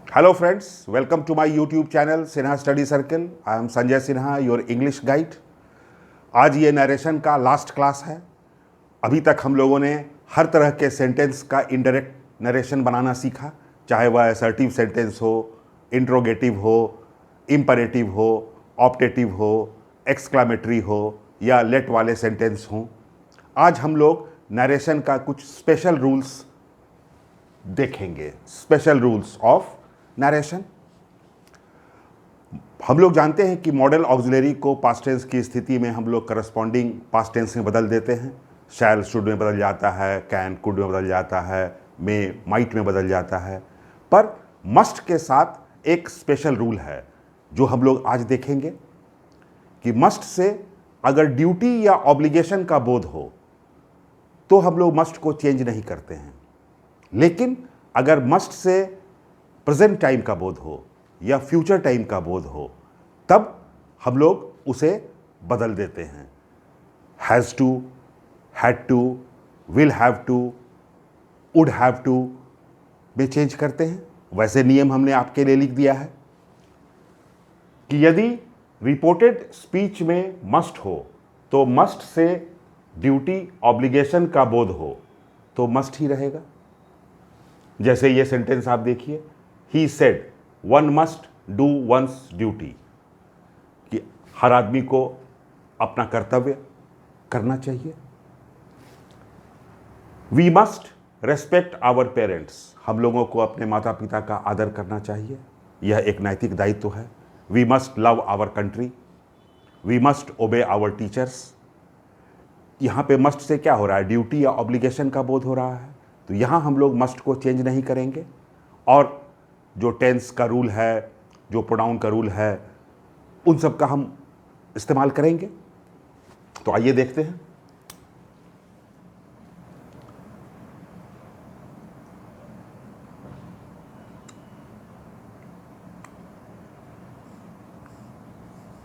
Hello friends, welcome to my YouTube channel Sinha Study Circle. I am Sanjay Sinha, your English guide. आज ये narration का last class है। अभी तक हम लोगों ने हर तरह के सेंटेंस का इनडायरेक्ट नरेशन बनाना सीखा, चाहे वह असर्टिव सेंटेंस हो, इंट्रोगेटिव हो, इंपरेटिव हो, ऑप्टेटिव हो, एक्सक्लामेटरी हो या लेट वाले सेंटेंस हों। आज हम लोग नरेशन का कुछ स्पेशल रूल्स देखेंगे, स्पेशल रूल्स ऑफ नरेशन। हम लोग जानते हैं कि मॉडल ऑक्सिलरी को पास्ट टेंस की स्थिति में हम लोग करस्पॉन्डिंग पास्ट टेंस में बदल देते हैं। शैल शुड में बदल जाता है, कैन कुड में बदल जाता है, मे माइट में बदल जाता है। पर मस्ट के साथ एक स्पेशल रूल है जो हम लोग आज देखेंगे कि मस्ट से अगर ड्यूटी या ऑब्लिगेशन का बोध हो तो हम लोग मस्ट को चेंज नहीं करते हैं, लेकिन अगर मस्ट से प्रेजेंट टाइम का बोध हो या फ्यूचर टाइम का बोध हो तब हम लोग उसे बदल देते हैं। Has to, had to, will have to, would have to में चेंज करते हैं। वैसे नियम हमने आपके लिए लिख दिया है कि यदि रिपोर्टेड स्पीच में मस्ट हो तो मस्ट से ड्यूटी ऑब्लिगेशन का बोध हो तो मस्ट ही रहेगा। जैसे ये सेंटेंस आप देखिए, he said one must do one's duty, कि हर आदमी को अपना कर्तव्य करना चाहिए। We must respect our parents, हम लोगों को अपने माता पिता का आदर करना चाहिए, यह एक नैतिक दायित्व है। We must love our country, we must obey our teachers. यहाँ पे मस्ट से क्या हो रहा है, ड्यूटी या ऑब्लिगेशन का बोध हो रहा है, तो यहाँ हम लोग मस्ट को चेंज नहीं करेंगे। और जो टेंस का रूल है, जो प्रोनाउन का रूल है, उन सब का हम इस्तेमाल करेंगे। तो आइए देखते हैं।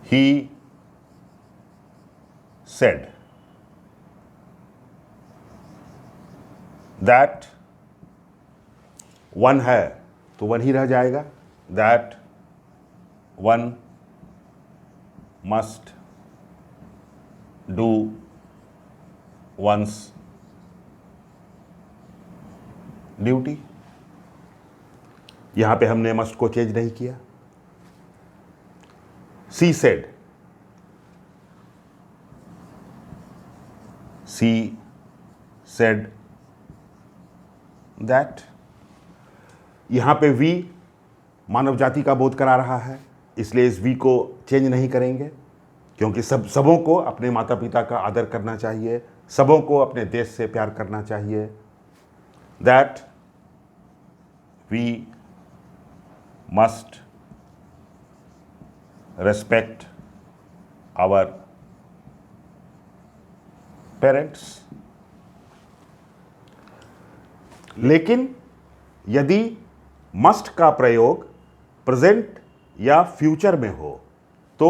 ही सेड दैट, वन है तो वन ही रह जाएगा। That one must do one's duty. यहां पे हमने मस्ट को चेंज नहीं किया। She said, she said that. यहाँ पे वी मानव जाति का बोध करा रहा है, इसलिए इस वी को चेंज नहीं करेंगे, क्योंकि सबों को अपने माता पिता का आदर करना चाहिए, सबों को अपने देश से प्यार करना चाहिए। That we must respect our parents. लेकिन यदि मस्ट का प्रयोग प्रेजेंट या फ्यूचर में हो तो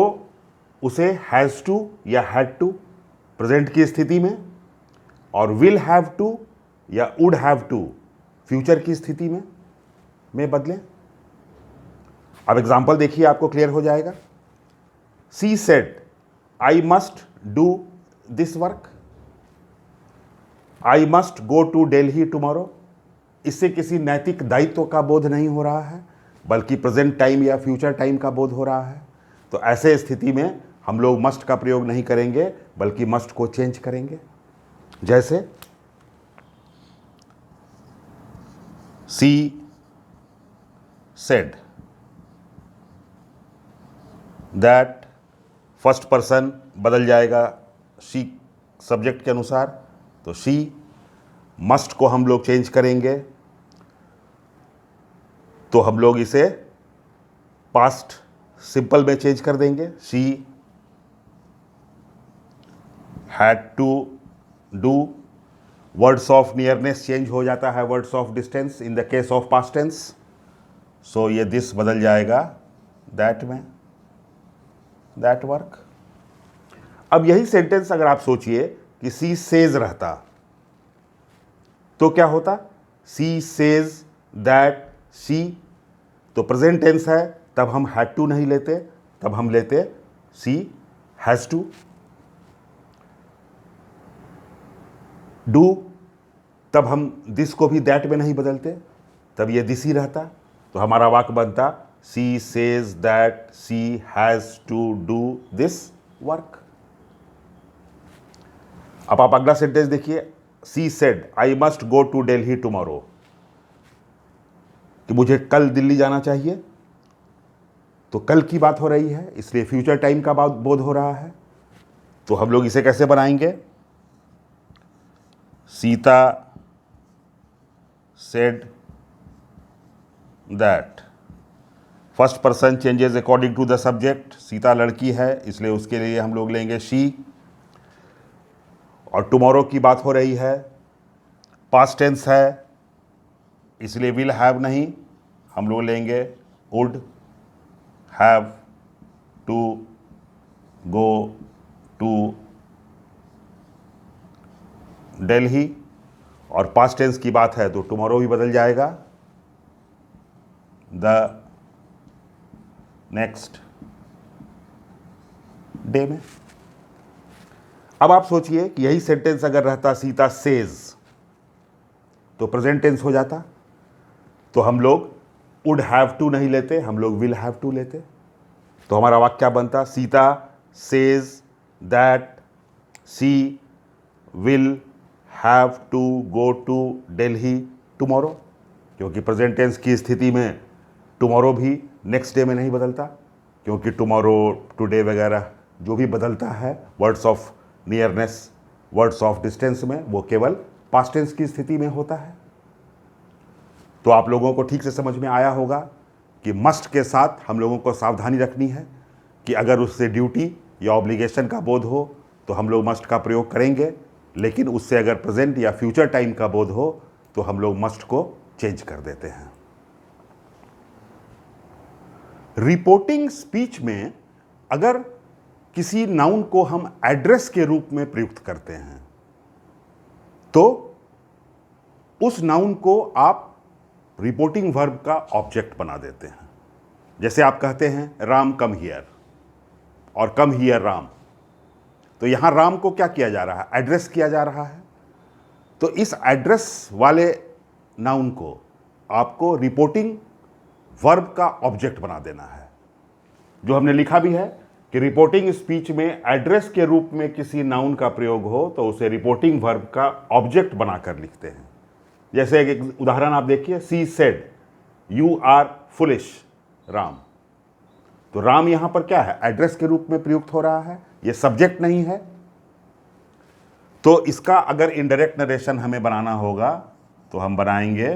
उसे हैज़ टू या हैड टू प्रेजेंट की स्थिति में, और विल हैव टू या वुड हैव टू फ्यूचर की स्थिति में बदलें। अब एग्जांपल देखिए, आपको क्लियर हो जाएगा। She said I must do this work, I must go to Delhi tomorrow. इससे किसी नैतिक दायित्व का बोध नहीं हो रहा है, बल्कि प्रेजेंट टाइम या फ्यूचर टाइम का बोध हो रहा है। तो ऐसे स्थिति में हम लोग मस्ट का प्रयोग नहीं करेंगे, बल्कि मस्ट को चेंज करेंगे। जैसे she said that, first person बदल जाएगा शी सब्जेक्ट के अनुसार, तो शी। मस्ट को हम लोग चेंज करेंगे तो हम लोग इसे पास्ट सिंपल में चेंज कर देंगे। She had to do, words of nearness change हो जाता है words of distance in the case of past tense, so ये दिस बदल जाएगा दैट में, दैट वर्क। अब यही सेंटेंस अगर आप सोचिए कि सी सेज रहता तो क्या होता, सी सेज दैट शी, तो प्रेजेंट टेंस है तब हम हैड टू नहीं लेते, तब हम लेते सी हैज़ टू। डू तब हम दिस को भी दैट में नहीं बदलते, तब ये दिस ही रहता, तो हमारा वाक्य बनता she says that she has to do this work. अब आप अगला सेंटेंस देखिए, she said I must go to Delhi tomorrow, कि मुझे कल दिल्ली जाना चाहिए, तो कल की बात हो रही है इसलिए फ्यूचर टाइम का बोध हो रहा है। तो हम लोग इसे कैसे बनाएंगे, Sita said that, first person changes according to the subject, Sita लड़की है इसलिए उसके लिए हम लोग लेंगे शी, और टुमारो की बात हो रही है, पास्ट टेंस है इसलिए विल हैव नहीं, हम लोग लेंगे would have to go to Delhi, और पास्ट टेंस की बात है तो टुमारो भी बदल जाएगा द नेक्स्ट डे में। अब आप सोचिए कि यही सेंटेंस अगर रहता सीता सेज तो प्रेजेंट टेंस हो जाता, तो हम लोग वुड हैव टू नहीं लेते, हम लोग विल हैव टू लेते, तो हमारा वाक्य क्या बनता, Sita says that she will have to go to Delhi tomorrow, क्योंकि प्रेजेंट टेंस की स्थिति में टुमारो भी नेक्स्ट डे में नहीं बदलता, क्योंकि टुमारो टुडे वगैरह जो भी बदलता है words of nearness, words of distance में, वो केवल पास्ट टेंस की स्थिति में होता है। तो आप लोगों को ठीक से समझ में आया होगा कि मस्ट के साथ हम लोगों को सावधानी रखनी है कि अगर उससे ड्यूटी या ऑब्लिगेशन का बोध हो तो हम लोग मस्ट का प्रयोग करेंगे, लेकिन उससे अगर प्रेजेंट या फ्यूचर टाइम का बोध हो तो हम लोग मस्ट को चेंज कर देते हैं। रिपोर्टिंग स्पीच में अगर किसी नाउन को हम एड्रेस के रूप में प्रयुक्त करते हैं तो उस नाउन को आप रिपोर्टिंग वर्ब का ऑब्जेक्ट बना देते हैं। जैसे आप कहते हैं राम कम हियर और कम हियर राम, तो यहां राम को क्या किया जा रहा है, एड्रेस किया जा रहा है, तो इस एड्रेस वाले नाउन को आपको रिपोर्टिंग वर्ब का ऑब्जेक्ट बना देना है। जो हमने लिखा भी है कि रिपोर्टिंग स्पीच में एड्रेस के रूप में किसी नाउन का प्रयोग हो तो उसे रिपोर्टिंग वर्ब का ऑब्जेक्ट बनाकर लिखते हैं। जैसे एक उदाहरण आप देखिए, she said you are foolish Ram, तो राम यहां पर क्या है, एड्रेस के रूप में प्रयुक्त हो रहा है, यह सब्जेक्ट नहीं है। तो इसका अगर इनडायरेक्ट नरेशन हमें बनाना होगा तो हम बनाएंगे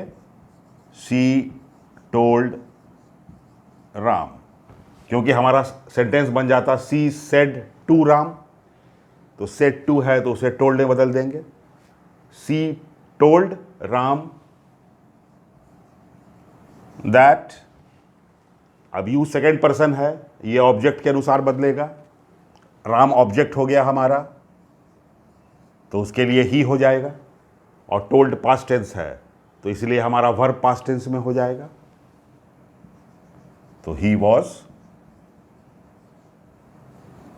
शी टोल्ड राम, क्योंकि हमारा सेंटेंस बन जाता सी सेड टू राम, तो सेड टू है तो उसे टोल्ड में बदल देंगे, सी टोल्ड राम दैट। अब यू सेकेंड पर्सन है, ये ऑब्जेक्ट के अनुसार बदलेगा, राम ऑब्जेक्ट हो गया हमारा तो उसके लिए ही हो जाएगा, और टोल्ड पास्ट टेंस है तो इसलिए हमारा वर्ब पास्ट टेंस में हो जाएगा, तो ही वॉज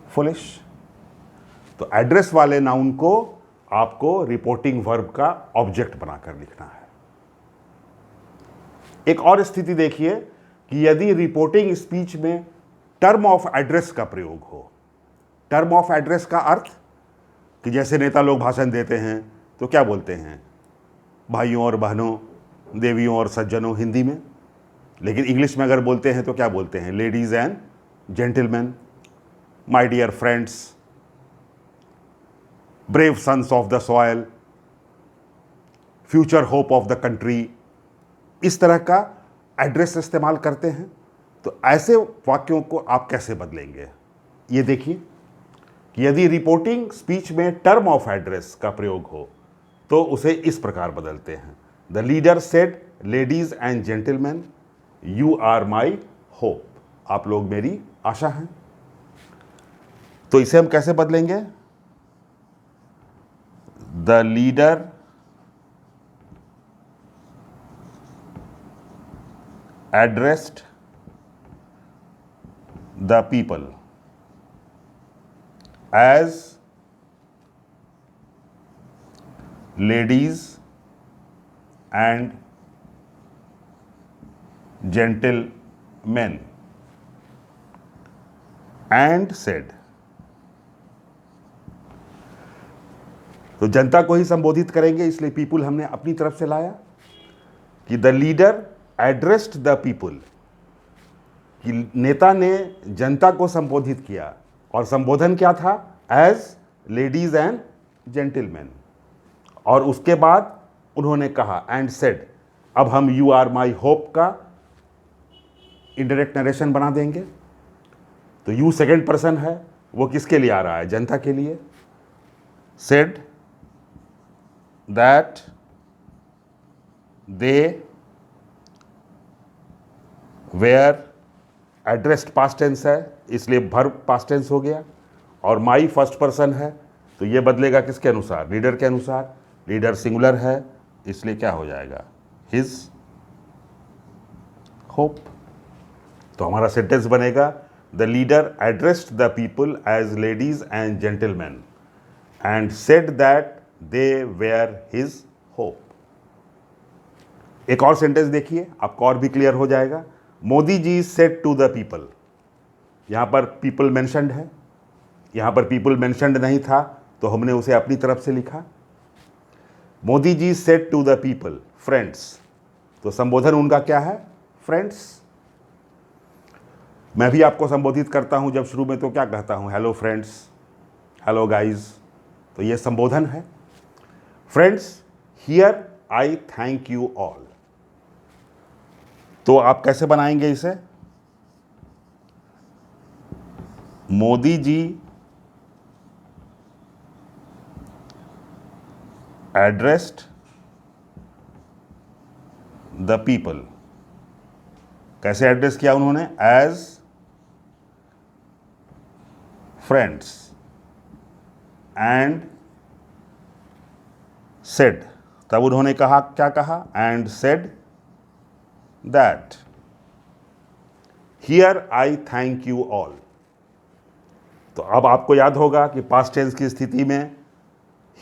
फुलिश। तो एड्रेस वाले नाउन को आपको रिपोर्टिंग वर्ब का ऑब्जेक्ट बनाकर लिखना है। एक और स्थिति देखिए कि यदि रिपोर्टिंग स्पीच में टर्म ऑफ एड्रेस का प्रयोग हो, टर्म ऑफ एड्रेस का अर्थ कि जैसे नेता लोग भाषण देते हैं तो क्या बोलते हैं, भाइयों और बहनों, देवियों और सज्जनों हिंदी में, लेकिन इंग्लिश में अगर बोलते हैं तो क्या बोलते हैं, ladies and gentleman, my dear friends, brave sons of the soil, future hope of the country, इस तरह का एड्रेस इस्तेमाल करते हैं। तो ऐसे वाक्यों को आप कैसे बदलेंगे, ये देखिए कि यदि रिपोर्टिंग स्पीच में टर्म ऑफ एड्रेस का प्रयोग हो तो उसे इस प्रकार बदलते हैं, the leader said ladies and gentleman you are my hope, आप लोग मेरी आशा हैं। तो इसे हम कैसे बदलेंगे, the leader addressed the people as ladies and gentlemen and said। तो जनता को ही संबोधित करेंगे, इसलिए पीपुल हमने अपनी तरफ से लाया कि the leader addressed the people, कि नेता ने जनता को संबोधित किया, और संबोधन क्या था? As ladies and gentleman. और उसके बाद उन्होंने कहा एंड सेड, अब हम यू आर माई होप का इंडायरेक्ट नरेशन बना देंगे। तो यू सेकंड पर्सन है, वो किसके लिए आ रहा है? जनता के लिए। Said that they were, addressed past tense है इसलिए वर्ब पास्ट टेंस हो गया, और माई फर्स्ट पर्सन है तो ये बदलेगा किसके अनुसार? लीडर के अनुसार। लीडर सिंगुलर है इसलिए क्या हो जाएगा? His hope. तो हमारा सेंटेंस बनेगा the leader addressed the people as ladies and gentleman and said that they were his hope. एक और सेंटेंस देखिए, आपको और भी क्लियर हो जाएगा। Modi ji said to the people, यहां पर पीपल मेंशन्ड है, यहां पर पीपल मेंशन्ड नहीं था तो हमने उसे अपनी तरफ से लिखा। Modi ji said to the people friends, तो संबोधन उनका क्या है? फ्रेंड्स। मैं भी आपको संबोधित करता हूं जब शुरू में, तो क्या कहता हूं? Hello friends, hello guys. तो ये संबोधन है। Friends, here I thank you all. तो आप कैसे बनाएंगे इसे? Modi ji addressed the people, कैसे एड्रेस किया उन्होंने? एज फ्रेंड्स एंड सेड, तब उन्होंने कहा, क्या कहा? And said that here I thank you all. तो अब आपको याद होगा कि पास्ट टेंस की स्थिति में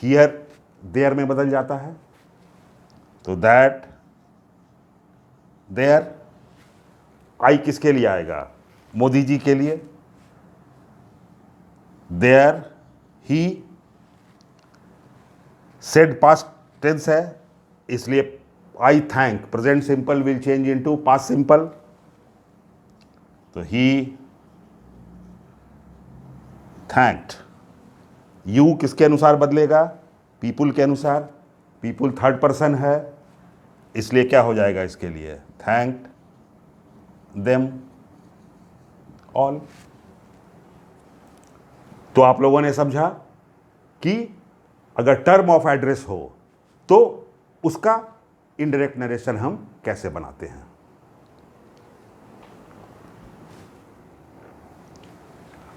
हियर देयर में बदल जाता है। तो दैट देयर, आई किसके लिए आएगा? मोदी जी के लिए। There he, said past tense है इसलिए I thank present simple will change into past simple. तो ही थैंक्ड। यू किसके अनुसार बदलेगा? पीपुल के अनुसार। पीपुल थर्ड पर्सन है इसलिए क्या हो जाएगा इसके लिए? Thanked them all. तो आप लोगों ने समझा कि अगर टर्म ऑफ एड्रेस हो तो उसका इनडायरेक्ट नरेशन हम कैसे बनाते हैं।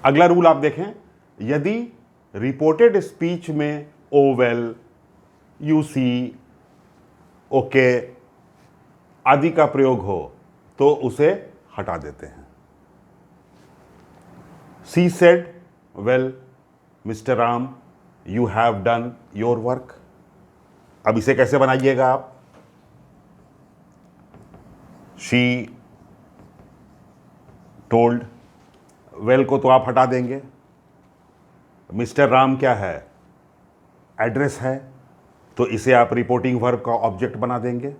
अगला रूल आप देखें, यदि रिपोर्टेड स्पीच में ओ वेल, यू सी, ओके आदि का प्रयोग हो तो उसे हटा देते हैं। She said, well mister Ram you have done your work. अब इसे कैसे बनाइएगा आप? शी टोल्ड, वेल को तो आप हटा देंगे। मिस्टर राम क्या है? एड्रेस है, तो इसे आप रिपोर्टिंग वर्ब का ऑब्जेक्ट बना देंगे।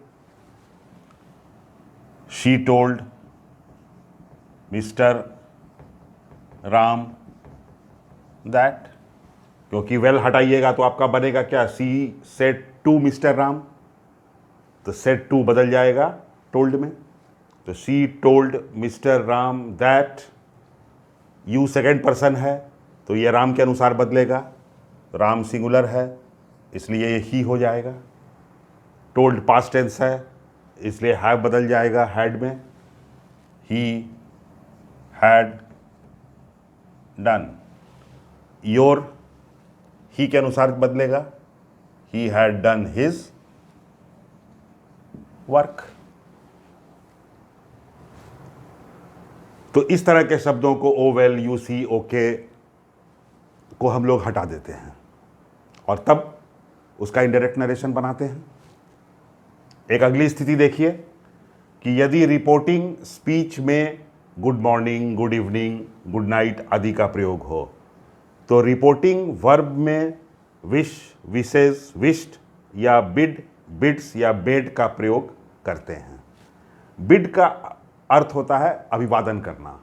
She told Mister Ram that, क्योंकि वेल हटाइएगा तो आपका बनेगा क्या? She said to Mister Ram, तो सेड टू बदल जाएगा टोल्ड में। तो she told Mister Ram that, you second person है तो ये राम के अनुसार बदलेगा। राम सिंगुलर है इसलिए ये ही हो जाएगा। टोल्ड पास्ट टेंस है इसलिए हैव बदल जाएगा हैड में। He had done, your he के अनुसार बदलेगा। He had done his work. तो इस तरह के शब्दों को ओ वेल, यू सी, ओके को हम लोग हटा देते हैं और तब उसका इनडायरेक्ट नरेशन बनाते हैं। एक अगली स्थिति देखिए कि यदि रिपोर्टिंग स्पीच में good morning, good evening, good night आदि का प्रयोग हो तो रिपोर्टिंग वर्ब में विश, विशेज, विश्ड या बिड, बिड्स या बेड का प्रयोग करते हैं। बिड का अर्थ होता है अभिवादन करना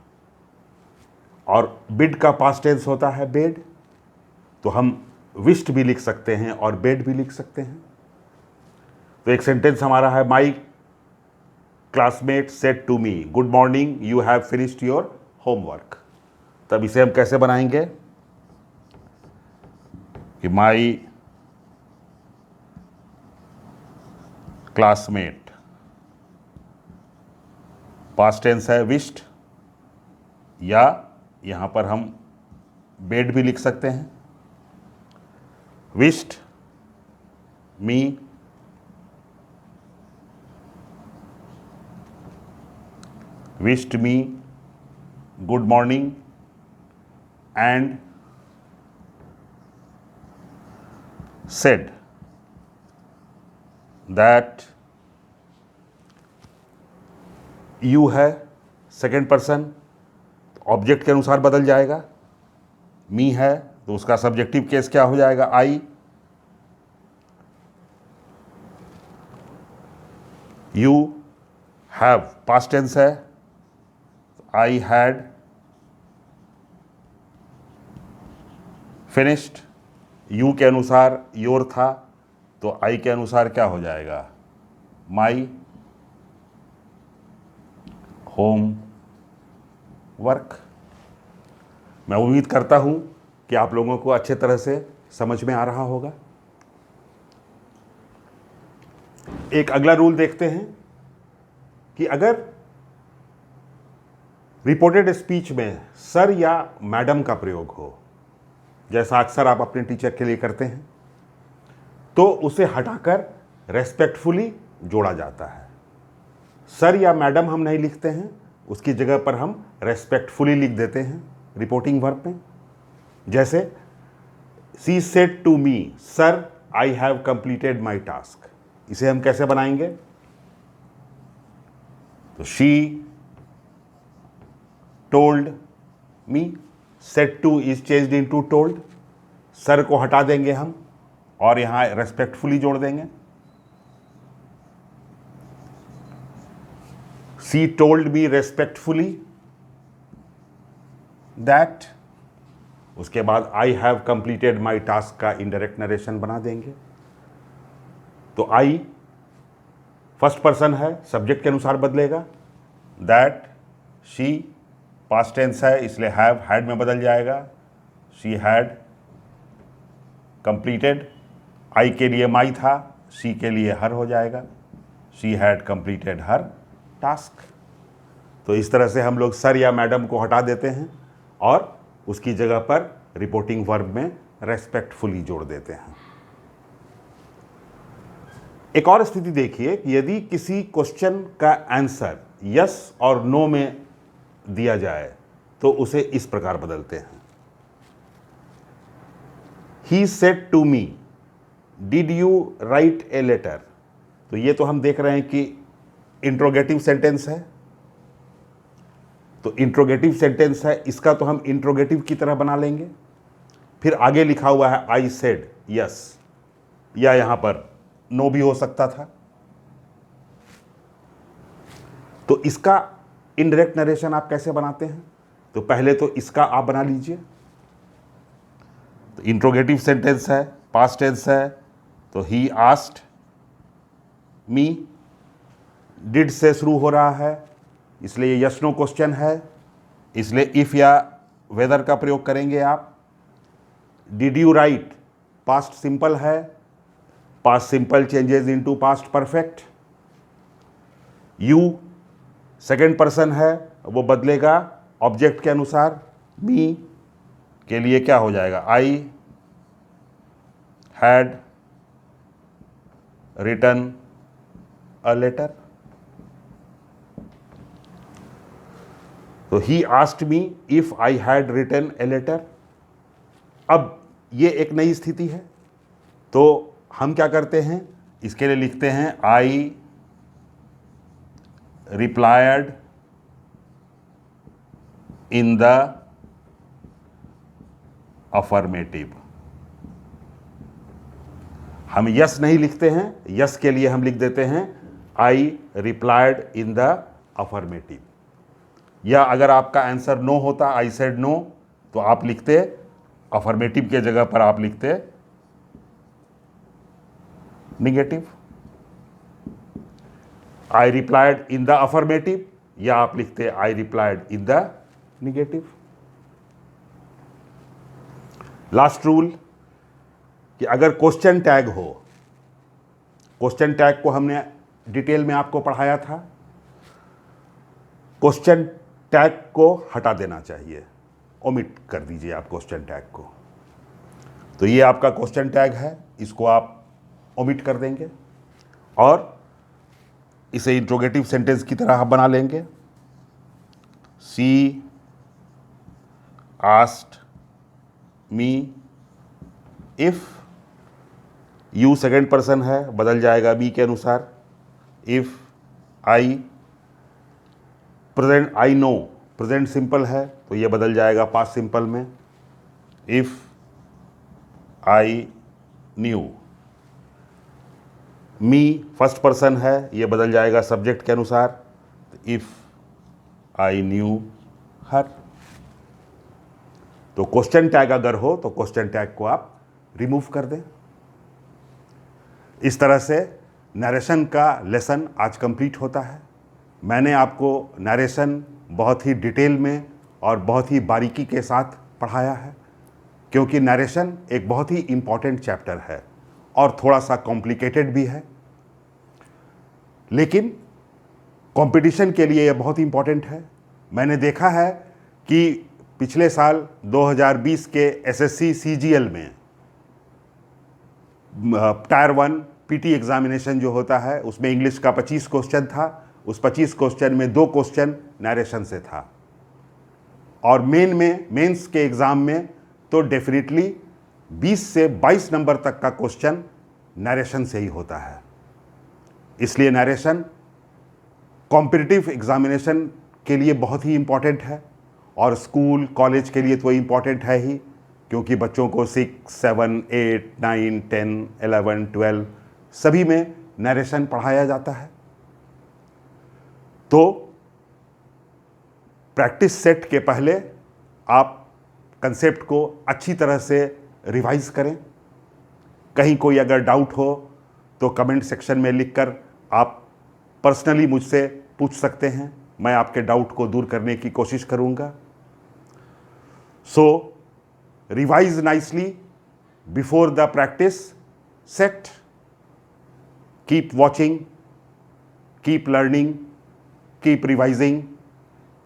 और बिड का पास्ट टेंस होता है बेड, तो हम विश्ड भी लिख सकते हैं और बेड भी लिख सकते हैं। तो एक सेंटेंस हमारा है, my classmate said to me good morning, you have finished your homework. तब इसे हम कैसे बनाएंगे कि माई क्लासमेट, पास्ट टेंस है विश्ड, या यहां पर हम बेड भी लिख सकते हैं, wished me wished me good morning and said that you है सेकेंड पर्सन, ऑब्जेक्ट के अनुसार बदल जाएगा। मी है तो उसका सब्जेक्टिव केस क्या हो जाएगा, आई। यू हैव पास्ट टेंस है, आई हैड फिनिश्ड। यू के अनुसार योर था तो आई के अनुसार क्या हो जाएगा, माई होम वर्क। मैं उम्मीद करता हूं कि आप लोगों को अच्छे तरह से समझ में आ रहा होगा। एक अगला रूल देखते हैं कि अगर रिपोर्टेड स्पीच में सर या मैडम का प्रयोग हो, जैसा अक्सर आप अपने टीचर के लिए करते हैं, तो उसे हटाकर रेस्पेक्टफुली जोड़ा जाता है। सर या मैडम हम नहीं लिखते हैं, उसकी जगह पर हम रेस्पेक्टफुली लिख देते हैं रिपोर्टिंग वर्ब में। जैसे she said to me sir I have completed my task, इसे हम कैसे बनाएंगे, तो she told me, said to is changed into told, sir को हटा देंगे हम और यहां रेस्पेक्टफुली जोड़ देंगे। She told me respectfully that, उसके बाद I have completed my task का इनडायरेक्ट नरेशन बना देंगे। तो आई फर्स्ट पर्सन है, सब्जेक्ट के अनुसार बदलेगा। दैट, शी पास्ट टेंस है इसलिए हैव हैड में बदल जाएगा, शी हैड कंप्लीटेड। आई के लिए माई था, शी के लिए हर हो जाएगा, she had completed her task. तो इस तरह से हम लोग सर या मैडम को हटा देते हैं और उसकी जगह पर रिपोर्टिंग वर्ब में रेस्पेक्टफुली जोड़ देते हैं। एक और स्थिति देखिए कि यदि किसी क्वेश्चन का आंसर यस और नो में दिया जाए तो उसे इस प्रकार बदलते हैं, he said to me did you write a letter. तो ये तो हम देख रहे हैं कि इंट्रोगेटिव सेंटेंस है, तो इंट्रोगेटिव सेंटेंस है, इसका तो हम इंट्रोगेटिव की तरह बना लेंगे। फिर आगे लिखा हुआ है आई सेड यस, या यहां पर नो भी हो सकता था। तो इसका इनडायरेक्ट नरेशन आप कैसे बनाते हैं, तो पहले तो इसका आप बना लीजिए। तो इंट्रोगेटिव सेंटेंस है, पास्ट टेंस है, तो ही आस्क्ड मी, डिड से शुरू हो रहा है इसलिए यस नो क्वेश्चन है, इसलिए इफ या वेदर का प्रयोग करेंगे आप। Did you write past simple है, past simple changes into past perfect. You second person है, वो बदलेगा ऑब्जेक्ट के अनुसार। मी के लिए क्या हो जाएगा, I had written a letter. तो he asked me if I had written a letter. अब ये एक नई स्थिति है, तो हम क्या करते हैं, इसके लिए लिखते हैं आई रिप्लायड इन द अफर्मेटिव। हम यस नहीं लिखते हैं, यस के लिए हम लिख देते हैं आई रिप्लायड इन द अफर्मेटिव। या अगर आपका आंसर नो होता, आई सेड नो, तो आप लिखते अफर्मेटिव के जगह पर आप लिखते negative. I replied in the affirmative, या आप लिखते I replied in the negative. Last rule कि अगर क्वेश्चन टैग हो, क्वेश्चन टैग को हमने डिटेल में आपको पढ़ाया था, क्वेश्चन टैग को हटा देना चाहिए, ओमिट कर दीजिए आप क्वेश्चन टैग को। तो ये आपका क्वेश्चन टैग है, इसको आप ओमिट कर देंगे और इसे इंट्रोगेटिव सेंटेंस की तरह आप बना लेंगे। She asked me if, you second person है, बदल जाएगा बी के अनुसार। If I, present I know, present simple है तो ये बदल जाएगा पास्ट सिंपल में। If I knew, me first person है, ये बदल जाएगा सब्जेक्ट के अनुसार। If I knew her. तो क्वेश्चन टैग अगर हो तो क्वेश्चन टैग को आप रिमूव कर दें। इस तरह से नरेशन का लेसन आज कंप्लीट होता है। मैंने आपको नरेशन बहुत ही डिटेल में और बहुत ही बारीकी के साथ पढ़ाया है, क्योंकि नरेशन एक बहुत ही इम्पॉर्टेंट चैप्टर है और थोड़ा सा कॉम्प्लिकेटेड भी है, लेकिन कंपटीशन के लिए यह बहुत इम्पॉर्टेंट है। मैंने देखा है कि पिछले साल 2020 के एसएससी सीजीएल में टायर 1 पीटी एग्जामिनेशन जो होता है, उसमें इंग्लिश का 25 क्वेश्चन था। उस 25 क्वेश्चन में 2 क्वेश्चन नरेशन से था, और मेंस के एग्ज़ाम में तो डेफिनेटली 20 से 22 नंबर तक का क्वेश्चन नरेशन से ही होता है। इसलिए नरेशन कॉम्पिटिटिव एग्जामिनेशन के लिए बहुत ही इम्पॉर्टेंट है, और स्कूल कॉलेज के लिए तो इम्पॉर्टेंट है ही, क्योंकि बच्चों को 6, 7, 8, 9, 10, 11, 12 सभी में नरेशन पढ़ाया जाता है। तो प्रैक्टिस सेट के पहले आप कंसेप्ट को अच्छी तरह से रिवाइज करें। कहीं कोई अगर डाउट हो तो कमेंट सेक्शन में लिखकर आप पर्सनली मुझसे पूछ सकते हैं, मैं आपके डाउट को दूर करने की कोशिश करूंगा। So revise nicely before the practice set. Keep watching, keep learning, keep revising,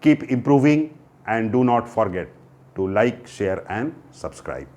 keep improving, and do not forget to like, share and subscribe.